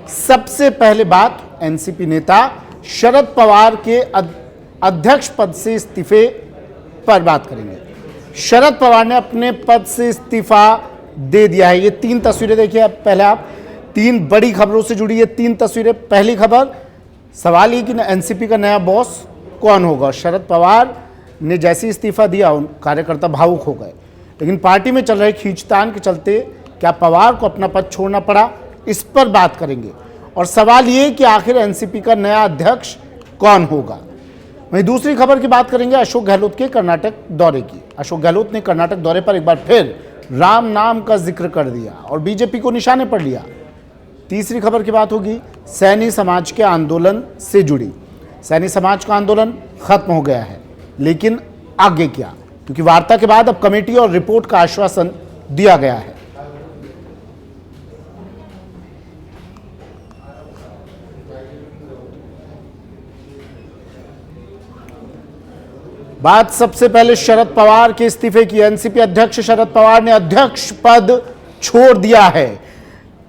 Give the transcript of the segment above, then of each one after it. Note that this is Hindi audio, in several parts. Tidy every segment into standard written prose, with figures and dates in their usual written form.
सबसे पहले बात एनसीपी नेता शरद पवार के अध्यक्ष पद से इस्तीफे पर बात करेंगे। शरद पवार ने अपने पद से इस्तीफा दे दिया है। ये 3 तस्वीरें देखिए पहले आप, 3 बड़ी खबरों से जुड़ी ये 3 तस्वीरें। पहली खबर, सवाल ये कि एनसीपी का नया बॉस कौन होगा। शरद पवार ने जैसे इस्तीफा दिया उन कार्यकर्ता भावुक हो गए, लेकिन पार्टी में चल रहे खींचतान के चलते क्या पवार को अपना पद छोड़ना पड़ा, इस पर बात करेंगे। और सवाल ये कि आखिर एनसीपी का नया अध्यक्ष कौन होगा। वहीं दूसरी खबर की बात करेंगे अशोक गहलोत के कर्नाटक दौरे की। अशोक गहलोत ने कर्नाटक दौरे पर एक बार फिर राम नाम का जिक्र कर दिया और बीजेपी को निशाने पर लिया। तीसरी खबर की बात होगी सैनी समाज के आंदोलन से जुड़ी। सैनी समाज का आंदोलन खत्म हो गया है, लेकिन आगे क्या, क्योंकि वार्ता के बाद अब कमेटी और रिपोर्ट का आश्वासन दिया गया है। बात सबसे पहले शरद पवार के इस्तीफे की। एनसीपी अध्यक्ष शरद पवार ने अध्यक्ष पद छोड़ दिया है,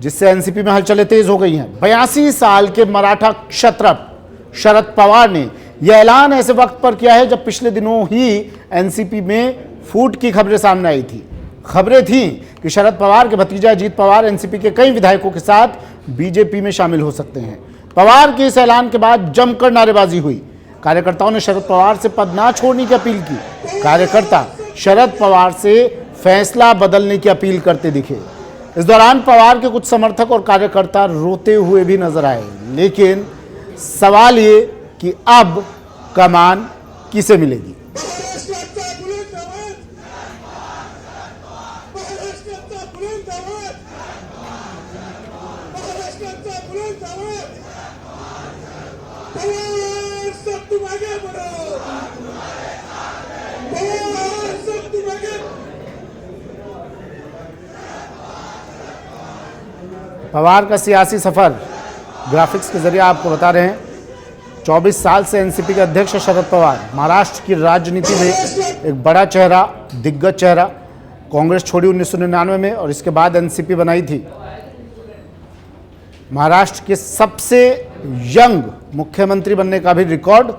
जिससे एनसीपी में हलचलें तेज हो गई हैं। 82 साल के मराठा क्षत्रप शरद पवार ने यह ऐलान ऐसे वक्त पर किया है जब पिछले दिनों ही एनसीपी में फूट की खबरें सामने आई थी। खबरें थीं कि शरद पवार के भतीजा अजीत पवार एनसीपी के कई विधायकों के साथ बीजेपी में शामिल हो सकते हैं। पवार के इस ऐलान के बाद जमकर नारेबाजी हुई। कार्यकर्ताओं ने शरद पवार से पद ना छोड़ने की अपील की। कार्यकर्ता शरद पवार से फैसला बदलने की अपील करते दिखे। इस दौरान पवार के कुछ समर्थक और कार्यकर्ता रोते हुए भी नजर आए। लेकिन सवाल ये कि अब कमान किसे मिलेगी। पवार का सियासी सफर ग्राफिक्स के जरिए आपको बता रहे हैं। 24 साल से एनसीपी के अध्यक्ष शरद पवार महाराष्ट्र की राजनीति में एक बड़ा चेहरा, दिग्गज चेहरा। कांग्रेस छोड़ी 1999 में और इसके बाद एनसीपी बनाई थी। महाराष्ट्र के सबसे यंग मुख्यमंत्री बनने का भी रिकॉर्ड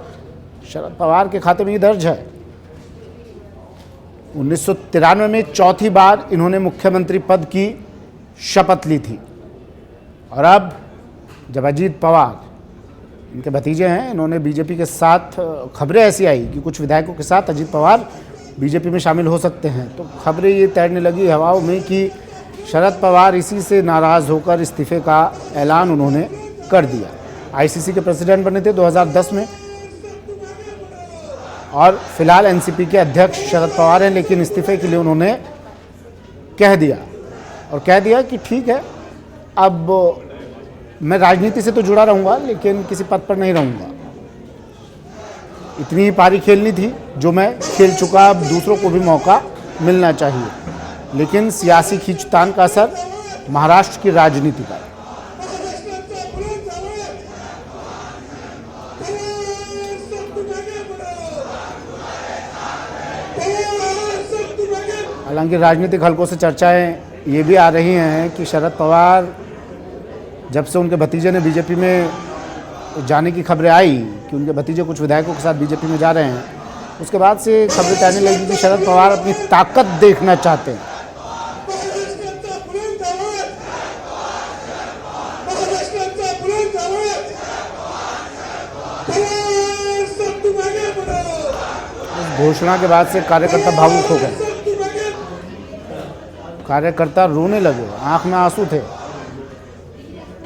शरद पवार के खाते में ही दर्ज है। 1993 में चौथी बार इन्होंने मुख्यमंत्री पद की शपथ ली थी। और अब जब अजीत पवार, इनके भतीजे हैं, इन्होंने बीजेपी के साथ, खबरें ऐसी आई कि कुछ विधायकों के साथ अजीत पवार बीजेपी में शामिल हो सकते हैं, तो खबरें ये तैरने लगी हवाओं में कि शरद पवार इसी से नाराज़ होकर इस्तीफे का ऐलान उन्होंने कर दिया। आईसीसी के प्रेसिडेंट बने थे 2010 में और फिलहाल एनसीपी के अध्यक्ष शरद पवार हैं, लेकिन इस्तीफे के लिए उन्होंने कह दिया कि ठीक है, अब मैं राजनीति से तो जुड़ा रहूँगा लेकिन किसी पद पर नहीं रहूँगा। इतनी ही पारी खेलनी थी जो मैं खेल चुका, अब दूसरों को भी मौका मिलना चाहिए। लेकिन सियासी खींचतान का असर महाराष्ट्र की राजनीति पर। हालांकि राजनीतिक हलकों से चर्चाएं ये भी आ रही हैं कि शरद पवार, जब से उनके भतीजे ने बीजेपी में जाने की खबरें आई कि उनके भतीजे कुछ विधायकों के साथ बीजेपी में जा रहे हैं, उसके बाद से खबरें तैरने लगी कि शरद पवार अपनी ताकत देखना चाहते हैं। इस घोषणा के बाद से कार्यकर्ता भावुक हो गए। कार्यकर्ता रोने लगे, आंख में आंसू थे।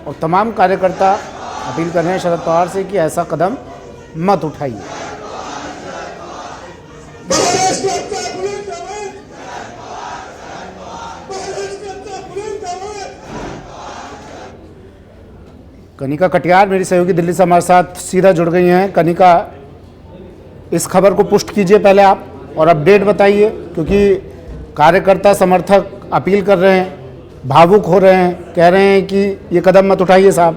और तमाम कार्यकर्ता अपील कर रहे हैं शरद पवार से कि ऐसा कदम मत उठाइए। कनिका कटियार मेरी सहयोगी दिल्ली से हमारे साथ सीधा जुड़ गई हैं। कनिका, इस खबर को पुष्ट कीजिए पहले आप और अपडेट बताइए, क्योंकि कार्यकर्ता समर्थक अपील कर रहे हैं, भावुक हो रहे हैं, कह रहे हैं कि ये कदम मत उठाइए साहब।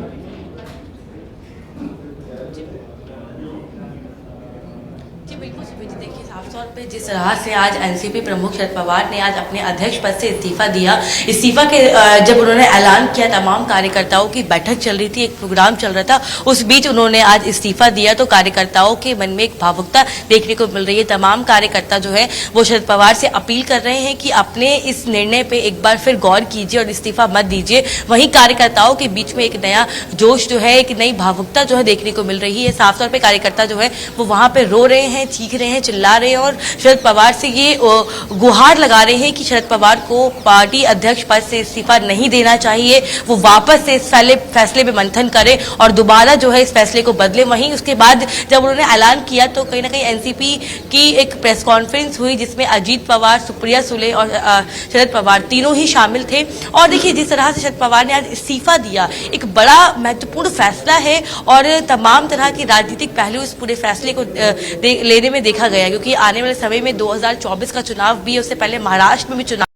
जी बिल्कुल सुबह जी, देखिए साफ तौर पे जिस तरह से आज एनसीपी प्रमुख शरद पवार ने आज अपने अध्यक्ष पद से इस्तीफा दिया। इस्तीफा के जब उन्होंने ऐलान किया, तमाम कार्यकर्ताओं की बैठक चल रही थी, एक प्रोग्राम चल रहा था, उस बीच उन्होंने आज इस्तीफा दिया तो कार्यकर्ताओं के मन में एक भावुकता देखने को मिल रही है। तमाम कार्यकर्ता जो है वो शरद पवार से अपील कर रहे हैं कि अपने इस निर्णय पे एक बार फिर गौर कीजिए और इस्तीफा मत दीजिए। वहीं कार्यकर्ताओं के बीच में एक नया जोश जो है, एक नई भावुकता जो है देखने को मिल रही है। साफ तौर पर कार्यकर्ता जो है वो वहां पर रो रहे हैं, चीख रहे हैं, चिल्ला रहे हैं और शरद पवार से ये गुहार लगा रहे हैं कि शरद पवार को पार्टी अध्यक्ष पद से इस्तीफा नहीं देना चाहिए, वो वापस से इस फैसले में मंथन करें और दोबारा जो है इस फैसले को बदले। वहीं उसके बाद जब उन्होंने ऐलान किया तो कहीं ना कहीं एनसीपी की एक प्रेस कॉन्फ्रेंस हुई जिसमें अजीत पवार, सुप्रिया सुले और शरद पवार तीनों ही शामिल थे। और देखिए जिस तरह से शरद पवार ने आज इस्तीफा दिया, एक बड़ा महत्वपूर्ण फैसला है और तमाम तरह के राजनीतिक पहलू इस पूरे फैसले को लेने में देखा गया, क्योंकि आने वाले समय में 2024 का चुनाव भी है, उससे पहले महाराष्ट्र में भी चुनाव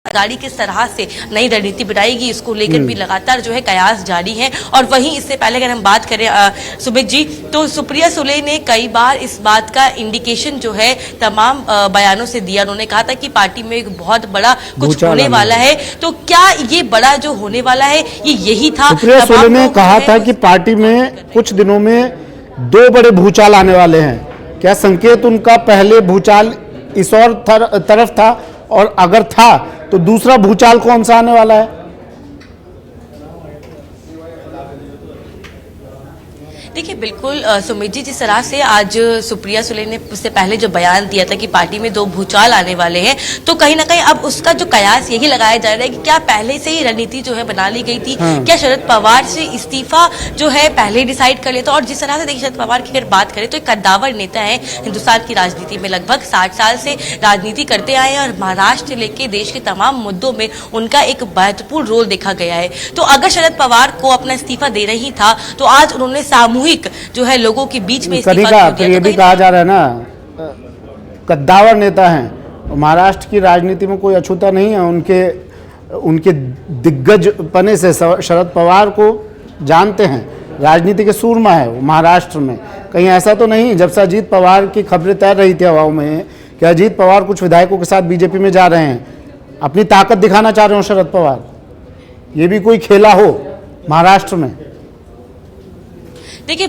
गाड़ी किस तरह से नई रणनीति बनाएगी, इसको लेकर भी लगातार जो है कयास जारी है। और वहीं इससे पहले अगर हम बात करें सुमित जी, तो सुप्रिया सुले ने कई बार इस बात का इंडिकेशन जो है तमाम बयानों से दिया। उन्होंने कहा था कि पार्टी में एक बहुत बड़ा कुछ होने वाला है, तो क्या ये बड़ा जो होने वाला है ये यही था? सुप्रिया सुले ने कहा था कि पार्टी में कुछ दिनों में 2 बड़े भूचाल आने वाले हैं। क्या संकेत उनका पहले भूचाल इस और तरफ था, और अगर था तो दूसरा भूचाल कौन सा आने वाला है? देखिए बिल्कुल सुमित जी, जिस तरह से आज सुप्रिया सुले ने उससे पहले जो बयान दिया था कि पार्टी में 2 भूचाल आने वाले हैं, तो कहीं ना कहीं अब उसका जो कयास यही लगाया जा रहा है कि क्या पहले से ही रणनीति जो है बना ली गई थी? क्या शरद पवार से इस्तीफा जो है पहले डिसाइड कर लेता? और जिस तरह से देखिए शरद पवार की अगर बात करें तो एक कद्दावर नेता है, हिंदुस्तान की राजनीति में लगभग 60 साल से राजनीति करते आए हैं और महाराष्ट्र से लेकर देश के तमाम मुद्दों में उनका एक महत्वपूर्ण रोल देखा गया है। तो अगर शरद पवार को अपना इस्तीफा देना ही था तो आज उन्होंने सामूहिक जो है लोगों के बीच में इस्तीफा दिया। तो ये भी कहा जा रहा है ना, कद्दावर नेता हैं, महाराष्ट्र की राजनीति में कोई अछूता नहीं है। उनके दिग्गज पने से शरद पवार को जानते हैं, राजनीति के सूरमा है वो महाराष्ट्र में। कहीं ऐसा तो नहीं, जब से अजीत पवार की खबरें तैर रही थी हवाओं में कि अजीत पवार कुछ विधायकों के साथ बीजेपी में जा रहे हैं, अपनी ताकत दिखाना चाह रहे हो शरद पवार, ये भी कोई खेला हो महाराष्ट्र में? देखिए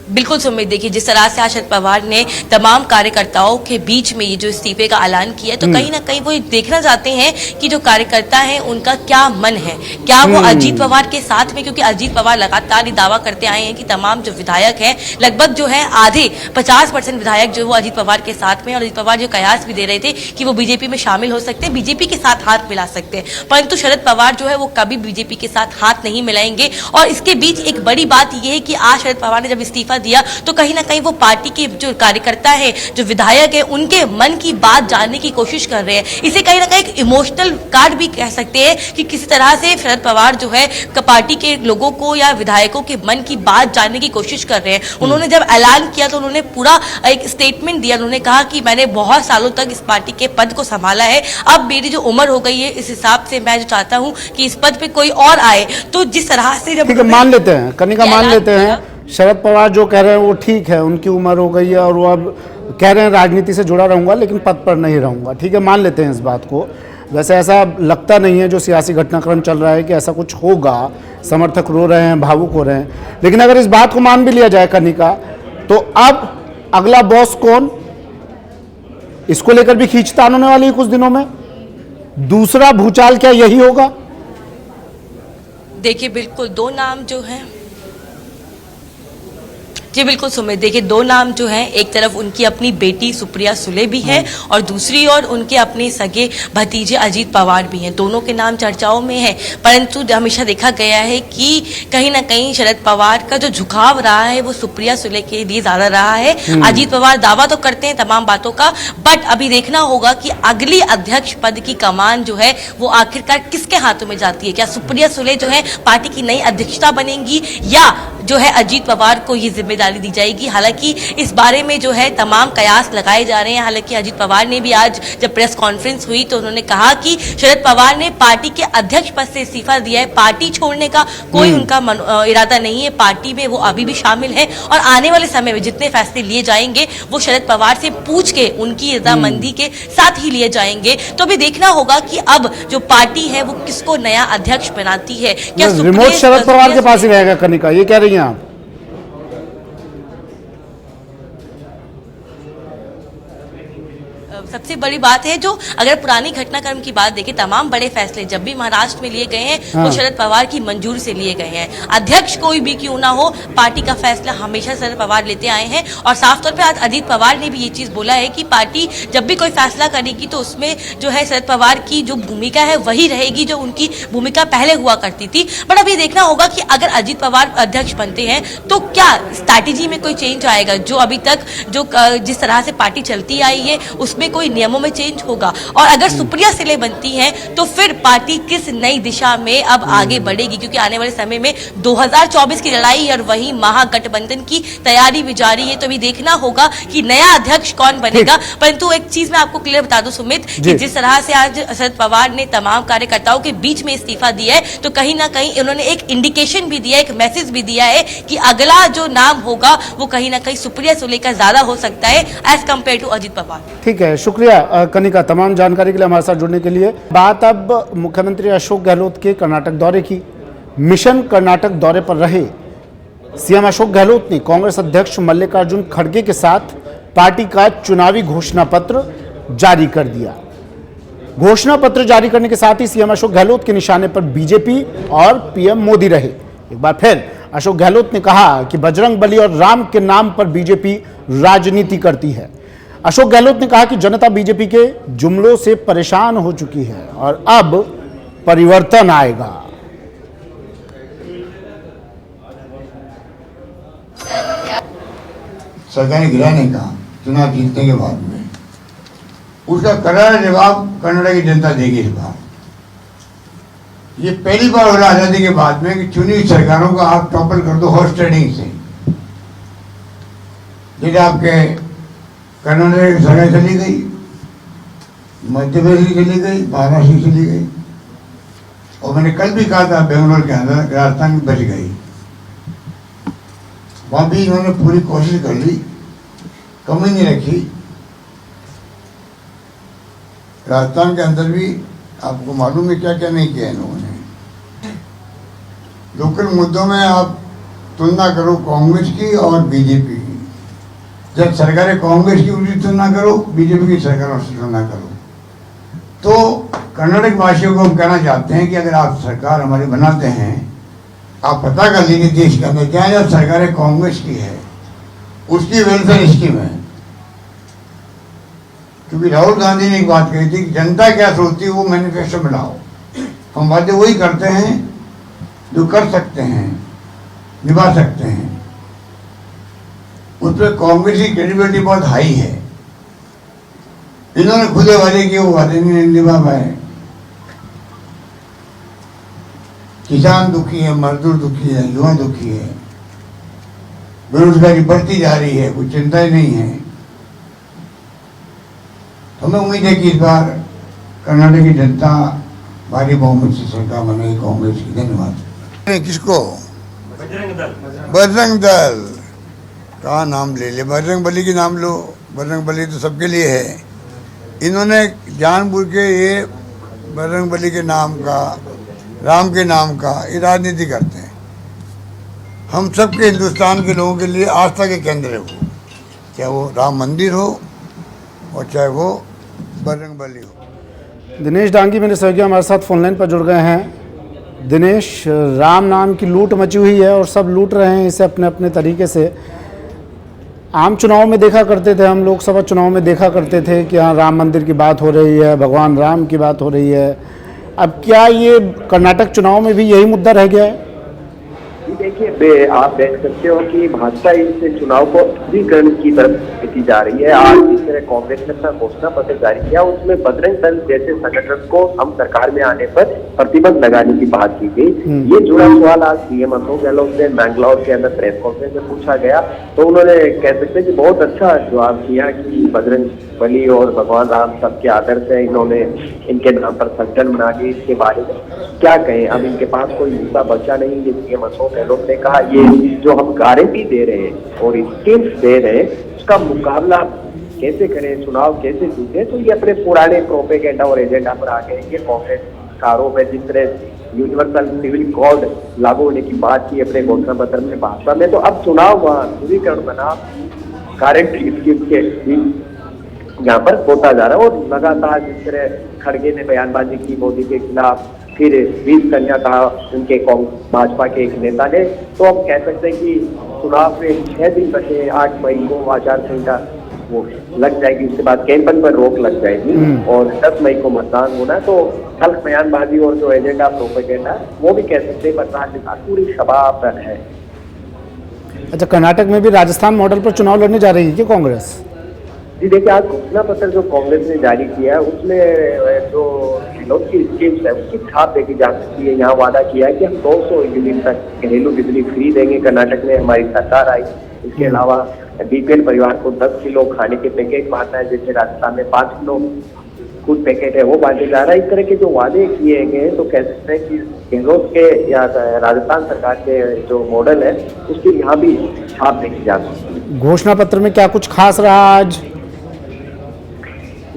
बिल्कुल सुमित, देखिए जिस तरह से आज शरद पवार ने तमाम कार्यकर्ताओं के बीच में ये जो इस्तीफे का ऐलान किया, तो कहीं ना कहीं वो देखना चाहते हैं कि जो कार्यकर्ता हैं उनका क्या मन है, क्या वो अजीत पवार के साथ में, क्योंकि अजीत पवार लगातार ये दावा करते आए हैं कि तमाम जो विधायक हैं लगभग जो है आधे 50% विधायक जो वो अजीत पवार के साथ में, और अजीत पवार जो कयास भी दे रहे थे कि वो बीजेपी में शामिल हो सकते हैं, बीजेपी के साथ हाथ मिला सकते हैं, परंतु शरद पवार जो है वो कभी बीजेपी के साथ हाथ नहीं मिलाएंगे। और इसके बीच एक बड़ी बात यह है कि आज शरद पवार ने जब इस्तीफा दिया तो कहीं ना कहीं वो पार्टी के जो कार्यकर्ता है, जो विधायक है, उनके मन की बात जानने की कोशिश कर रहे हैं। इसे कहीं ना कहीं एक इमोशनल कार्ड भी कह सकते हैं कि किसी तरह से शरद पवार जो है पार्टी के लोगों को या विधायकों के मन की बात जानने की कोशिश कर रहे हैं। उन्होंने जब ऐलान किया तो उन्होंने पूरा एक स्टेटमेंट दिया। उन्होंने कहा कि मैंने बहुत सालों तक इस पार्टी के पद को संभाला है, अब मेरी जो उम्र हो गई है इस हिसाब से मैं जो चाहता हूं कि इस पद पे कोई और आए। तो जिस तरह से जब मान लेते हैं, कनिका मान लेते हैं शरद पवार जो कह रहे हैं वो ठीक है, उनकी उम्र हो गई है और वो अब कह रहे हैं राजनीति से जुड़ा रहूंगा लेकिन पद पर नहीं रहूंगा, ठीक है, मान लेते हैं इस बात को। वैसे ऐसा लगता नहीं है जो सियासी घटनाक्रम चल रहा है कि ऐसा कुछ होगा, समर्थक रो रहे हैं, भावुक हो रहे हैं। लेकिन अगर इस बात को मान भी लिया जाए कनिका, तो अब अगला बॉस कौन, इसको लेकर भी खींचतान होने वाली है कुछ दिनों में। दूसरा भूचाल क्या यही होगा? देखिए बिल्कुल 2 नाम जो हैं, जी बिल्कुल सुमित, देखिए 2 नाम जो हैं, एक तरफ उनकी अपनी बेटी सुप्रिया सुले भी है और दूसरी ओर उनके अपने सगे भतीजे अजीत पवार भी हैं। दोनों के नाम चर्चाओं में है, परंतु हमेशा देखा गया है कि कहीं ना कहीं शरद पवार का जो झुकाव रहा है वो सुप्रिया सुले के लिए ज्यादा रहा है। अजीत पवार दावा तो करते हैं तमाम बातों का, बट अभी देखना होगा कि अगली अध्यक्ष पद की कमान जो है वो आखिरकार किसके हाथों में जाती है। क्या सुप्रिया सुले जो है पार्टी की नई अध्यक्षता बनेंगी, या जो है अजीत पवार को ये जिम्मेदारी दी जाएगी। हालांकि इस बारे में जो है तमाम कयास लगाए जा रहे हैं। हालांकि अजीत पवार ने भी आज जब प्रेस कॉन्फ्रेंस हुई तो उन्होंने कहा कि शरद पवार ने पार्टी के अध्यक्ष पद से इस्तीफा दिया है, पार्टी छोड़ने का कोई उनका इरादा नहीं है, पार्टी में वो अभी भी शामिल है और आने वाले समय में जितने फैसले लिए जाएंगे वो शरद पवार से पूछ के उनकी रजामंदी के साथ ही लिए जाएंगे। तो अभी देखना होगा कि अब जो पार्टी है वो किसको नया अध्यक्ष बनाती है। क्या रिमोट शरद पवार के पास ही रहेगा कनिका, ये कह रही हैं आप? सबसे बड़ी बात है जो अगर पुरानी घटनाक्रम की बात देखें, तमाम बड़े फैसले जब भी महाराष्ट्र में लिए गए हैं वो शरद पवार की मंजूरी से लिए गए हैं। अध्यक्ष कोई भी क्यों ना हो, पार्टी का फैसला हमेशा शरद पवार लेते आए हैं। और साफ तौर पे आज अजीत पवार ने भी ये चीज बोला है कि पार्टी जब भी कोई फैसला करेगी तो उसमें जो है शरद पवार की जो भूमिका है वही रहेगी जो उनकी भूमिका पहले हुआ करती थी। बट अब ये देखना होगा कि अगर अजीत पवार अध्यक्ष बनते हैं तो क्या स्ट्रैटेजी में कोई चेंज आएगा। जो अभी तक जो जिस तरह से पार्टी चलती आई है उसमें कोई नियमों में चेंज होगा, और अगर सुप्रिया सुले बनती हैं तो फिर पार्टी किस नई दिशा में अब आगे बढ़ेगी, क्योंकि आने वाले समय में 2024 की लड़ाई और वही महागठबंधन की तैयारी भी जारी है। तो अभी देखना होगा कि नया अध्यक्ष कौन बनेगा। परंतु एक चीज मैं आपको क्लियर बता दूं सुमित, कि जिस तरह से आज शरद पवार ने तमाम कार्यकर्ताओं के बीच में इस्तीफा दिया है तो कहीं ना कहीं उन्होंने एक इंडिकेशन भी दिया है, एक मैसेज भी दिया है कि अगला जो नाम होगा वो कहीं ना कहीं सुप्रिया सुले का ज्यादा हो सकता है as compare to Ajit Pawar. ठीक है, शुक्रिया कनिका तमाम जानकारी के लिए हमारे साथ जुड़ने के लिए। बात अब मुख्यमंत्री अशोक गहलोत के कर्नाटक दौरे की। मिशन कर्नाटक दौरे पर रहे सीएम अशोक गहलोत ने कांग्रेस अध्यक्ष मल्लिकार्जुन खड़गे के साथ पार्टी का चुनावी घोषणा पत्र जारी कर दिया। घोषणा पत्र जारी करने के साथ ही सीएम अशोक गहलोत के निशाने पर बीजेपी और पीएम मोदी रहे। एक बार फिर अशोक गहलोत ने कहा कि बजरंग बली और राम के नाम पर बीजेपी राजनीति करती है। अशोक गहलोत ने कहा कि जनता बीजेपी के जुमलों से परेशान हो चुकी है और अब परिवर्तन आएगा। सरकार ने गिरा नहीं कहा चुनाव जीतने के बाद में, उसका करारा जवाब कर्नाटक की जनता देगी इस बार। ये पहली बार हो रहा आजादी के बाद में कि चुनी सरकारों का आप टॉपल कर दो हॉर्स ट्रेडिंग से। जैसे आपके कर्नाटक की सरकार चली गई, मध्य प्रदेश चली गई, महाराष्ट्र चली गई, और मैंने कल भी कहा था बेंगलोर के अंदर राजस्थान बच गई। वहां भी इन्होंने पूरी कोशिश कर ली, कमी नहीं रखी। राजस्थान के अंदर भी आपको मालूम है क्या क्या नहीं किया इन्होंने। लोकल मुद्दों में आप तुलना करो कांग्रेस की और बीजेपी की। जब सरकारें कांग्रेस की उनकी तुलना करो, बीजेपी की सरकारों से तुलना करो, तो कर्नाटक वासियों को हम कहना चाहते हैं कि अगर आप सरकार हमारी बनाते हैं, आप पता कर लीजिए देश के अंदर क्या जब सरकारें कांग्रेस की है उसकी वेलफेयर स्कीम है। क्योंकि राहुल गांधी ने एक बात कही थी कि जनता क्या सोचती है वो मैनिफेस्टो में लाओ। हम वादे वही करते हैं जो कर सकते हैं, निभा सकते हैं। उस पर कांग्रेस की क्रेडिबिलिटी बहुत हाई है। इन्होंने खुदे वादे किए, वो वादे नहीं निभा पाए। किसान दुखी है, मजदूर दुखी है, युवा दुखी है, बेरोजगारी बढ़ती जा रही है, कोई चिंता ही नहीं है। हमें उम्मीद है कि इस बार कर्नाटक की जनता भारी बहुमत से सरकार बनेगी कांग्रेस की। धन्यवाद। किसको? बजरंग दल का नाम ले ले, बजरंग बली की नाम लो। बजरंग बली तो सबके लिए है। इन्होंने जानबूझ के ये बजरंग बली के नाम का, राम के नाम का ये राजनीति करते हैं। हम सबके हिंदुस्तान के लोगों के लिए आस्था के केंद्र है वो, चाहे वो राम मंदिर हो और चाहे वो बजरंग बली हो। दिनेश डांगी मेरे सहयोगी हमारे साथ फोनलाइन पर जुड़ गए हैं। दिनेश, राम नाम की लूट मची हुई है और सब लूट रहे हैं इसे अपने अपने तरीके से। आम चुनाव में देखा करते थे हम, लोकसभा चुनाव में देखा करते थे कि हाँ राम मंदिर की बात हो रही है, भगवान राम की बात हो रही है। अब क्या ये कर्नाटक चुनाव में भी यही मुद्दा रह गया है? देखिए आप देख सकते हो कि भाजपा इस चुनाव को ध्रुवीकरण की तरफ लेती जा रही है। आज जिस तरह कांग्रेस ने अपना घोषणा पत्र जारी किया उसमें बजरंग दल जैसे संगठन को हम सरकार में आने पर प्रतिबंध लगाने की बात की गई। ये जुड़ा सवाल आज सीएम अशोक गहलोत से मैंगलोर के अंदर प्रेस कॉन्फ्रेंस में पूछा गया तो उन्होंने कह सकते हैं कि बहुत अच्छा जवाब दिया कि बजरंग बली और भगवान राम सबके आदर्श है, इन्होंने इनके नाम पर संगठन बना के इसके बारे में क्या कहें। अब इनके पास कोई मुद्दा बचा नहीं। ये सीएम अशोक गहलोत ने कहा ये जो हम गारंटी दे रहे हैं और स्कीम्स दे रहे हैं उसका मुकाबला कैसे करें, चुनाव कैसे जीते, तो ये अपने पुराने प्रोपेगेंडा और एजेंडा पर आ गए। ये कांग्रेस का आरोप है। जिस तरह यूनिवर्सल सिविल कोड लागू होने की बात की अपने घोषणा पत्र में भाजपा में, तो अब चुनाव ध्रुवीकरण बना गारंटी स्कीम के यहाँ पर होता जा रहा है। और लगातार जिस तरह खड़गे ने बयानबाजी की मोदी के खिलाफ, फिर 20 कन्या कहा उनके भाजपा के एक नेता ने, तो हम कह सकते हैं कि चुनाव में 6 दिन बचे। 8 मई को आचार संहिता वो लग जाएगी, उसके बाद कैंपन पर रोक लग जाएगी और 10 मई को मतदान होना। तो कल बयानबाजी और जो एजेंडा प्रोपेगेंडा वो भी कह सकते हैं बदलाव के साथ पूरी शबाब पर है। अच्छा, कर्नाटक में भी राजस्थान मॉडल पर चुनाव लड़ने जा रही है क्या कांग्रेस? जी देखिए, आज घोषणा पत्र जो कांग्रेस ने जारी किया है उसमें जो गहलोत की स्कीम्स है उसकी छाप देखी जा सकती है। यहाँ वादा किया है कि हम 200 यूनिट तक घरेलू बिजली फ्री देंगे। कर्नाटक में हमारी सरकार आई। इसके अलावा बीपीएल परिवार को 10 किलो खाने के पैकेट बांटना है, जैसे राजस्थान में 5 किलो फूड पैकेट है वो बांटे जा रहा है। इस तरह के जो वादे किए गए हैं तो कह सकते हैं कि गहलोत के या राजस्थान सरकार के जो मॉडल है उसकी यहाँ भी छाप देखी जा सकती है। घोषणा पत्र में क्या कुछ खास रहा आज?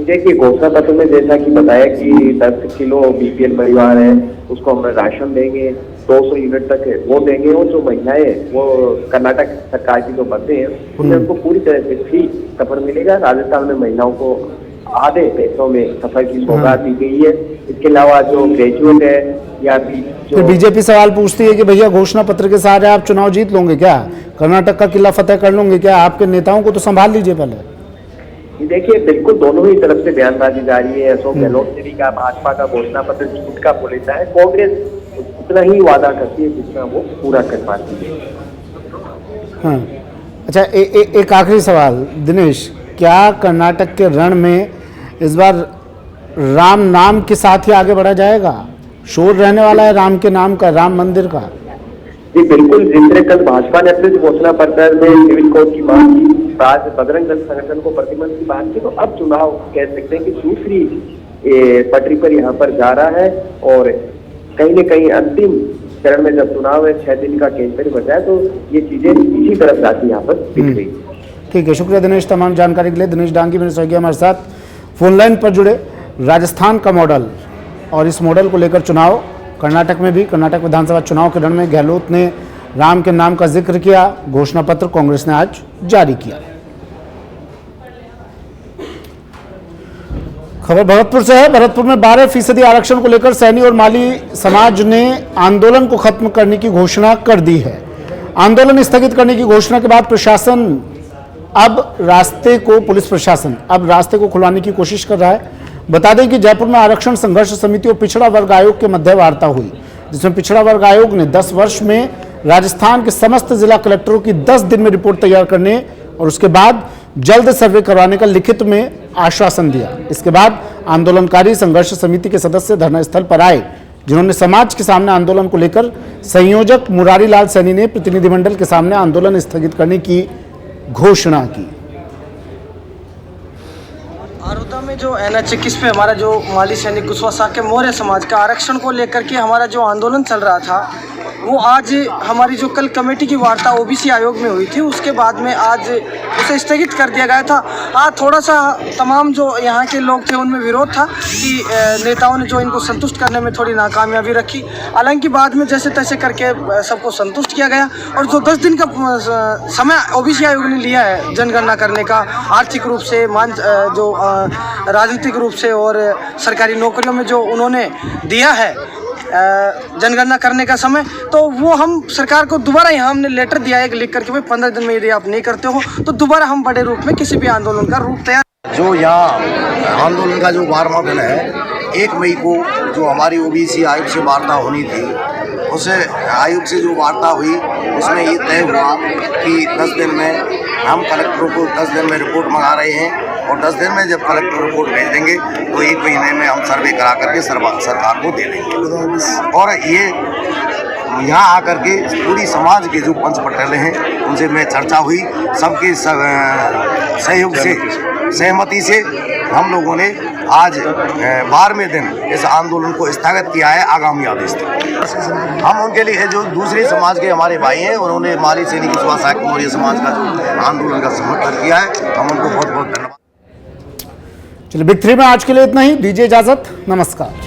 देखिए, घोषणा पत्र में जैसा कि बताया कि 10 किलो बीपीएल परिवार है उसको हम राशन देंगे, 200 यूनिट तक वो देंगे और जो महिलाएं वो कर्नाटक सरकार की जो बसें हैं उनमें उनको पूरी तरह से फ्री सफर मिलेगा। राजस्थान में महिलाओं को आधे पैसों में सफर की सौगात दी गई है। इसके अलावा जो ग्रेजुएट है या जो बीजेपी सवाल पूछती है कि भैया घोषणा पत्र के सहारे आप चुनाव जीत लोगे क्या? कर्नाटक का किला फतेह कर लोगे क्या? आपके नेताओं को तो संभाल लीजिए पहले। देखिए, बिल्कुल दोनों ही तरफ से बयानबाजी जारी है। अशोक गहलोत ने भी कहा भाजपा का घोषणा पत्र झूठ का बोलता है। कांग्रेस उतना ही वादा करती है जितना वो पूरा कर पाती है। हाँ, अच्छा, एक आखिरी सवाल दिनेश, क्या कर्नाटक के रण में इस बार राम नाम के साथ ही आगे बढ़ा जाएगा? शोर रहने वाला है राम के नाम का, राम मंदिर का? जी बिल्कुल, जिस तरह कल भाजपा ने अपने घोषणा पत्र में सिविल कोड की बात की, आज बजरंग दल संगठन को प्रतिबंध की बात की, तो अब चुनाव कह सकते हैं कि दूसरी पटरी पर यहाँ पर जा रहा है। और कहीं न कहीं अंतिम चरण में जब चुनाव है, 6 दिन का कैंपेन बचा है, तो ये चीजें इसी तरफ जाती यहाँ पर दिख रही। ठीक है, शुक्रिया दिनेश तमाम जानकारी के लिए। दिनेश डांगी मेरे सहयोगी हमारे साथ फोन लाइन पर जुड़े। राजस्थान का मॉडल और इस मॉडल को लेकर चुनाव कर्नाटक में भी, कर्नाटक विधानसभा चुनाव के रण में गहलोत ने राम के नाम का जिक्र किया। घोषणा पत्र कांग्रेस ने आज जारी किया। खबर भरतपुर से है। भरतपुर में 12% आरक्षण को लेकर सैनी और माली समाज ने आंदोलन को खत्म करने की घोषणा कर दी है। आंदोलन स्थगित करने की घोषणा के बाद पुलिस प्रशासन अब रास्ते को खुलवाने की कोशिश कर रहा है। बता दें कि जयपुर में आरक्षण संघर्ष समिति और पिछड़ा वर्ग आयोग के मध्य वार्ता हुई, जिसमें पिछड़ा वर्ग आयोग ने 10 वर्ष में राजस्थान के समस्त जिला कलेक्टरों की 10 दिन में रिपोर्ट तैयार करने और उसके बाद जल्द सर्वे करवाने का लिखित में आश्वासन दिया। इसके बाद आंदोलनकारी संघर्ष समिति के सदस्य धरना स्थल पर आए, जिन्होंने समाज के सामने आंदोलन को लेकर संयोजक मुरारी लाल सैनी ने प्रतिनिधिमंडल के सामने आंदोलन स्थगित करने की घोषणा की। आरोदा में जो NH21 पे हमारा जो माली सैनिक कुशवाहा के मौर्य समाज का आरक्षण को लेकर के हमारा जो आंदोलन चल रहा था, वो आज हमारी जो कल कमेटी की वार्ता OBC आयोग में हुई थी, उसके बाद में आज उसे स्थगित कर दिया गया था। आज थोड़ा सा तमाम जो यहाँ के लोग थे उनमें विरोध था कि नेताओं ने जो इनको संतुष्ट करने में थोड़ी नाकामयाबी रखी। हालांकि बाद में जैसे तैसे करके सबको संतुष्ट किया गया और जो 10 दिन का समय OBC आयोग ने लिया है जनगणना करने का, आर्थिक रूप से जो राजनीतिक रूप से और सरकारी नौकरियों में जो उन्होंने दिया है जनगणना करने का समय, तो वो हम सरकार को दोबारा यहाँ हमने लेटर दिया है लिख करके, भाई 15 दिन में यदि आप नहीं करते हो तो दोबारा हम बड़े रूप में किसी भी आंदोलन का रूप तैयार। जो यहाँ आंदोलन का जो 12वां दिन है, 1 मई को जो हमारी OBC आयोग से वार्ता होनी थी, उस आयोग से जो वार्ता हुई उसमें ये तय हुआ कि 10 दिन में हम कलेक्टरों को 10 दिन में रिपोर्ट मंगा रहे हैं और 10 दिन में जब कलेक्टर रिपोर्ट भेज देंगे तो 1 महीने में हम सर्वे करा करके सरकार को दे देंगे। और ये यहाँ आकर के पूरी समाज के जो पंच पटेल हैं उनसे मैं चर्चा हुई, सबके सहयोग से सहमति से हम लोगों ने आज 12वें दिन इस आंदोलन को स्थगित किया है आगामी आदेश तक। हम उनके लिए जो दूसरे समाज के हमारे भाई हैं उन्होंने माली सैनिक कुशवाहा साहब मौर्य समाज का जो आंदोलन का समर्थन किया है, हम उनको बहुत बहुत धन्यवाद। चलिए बिग 3 में आज के लिए इतना ही, दीजिए इजाजत, नमस्कार।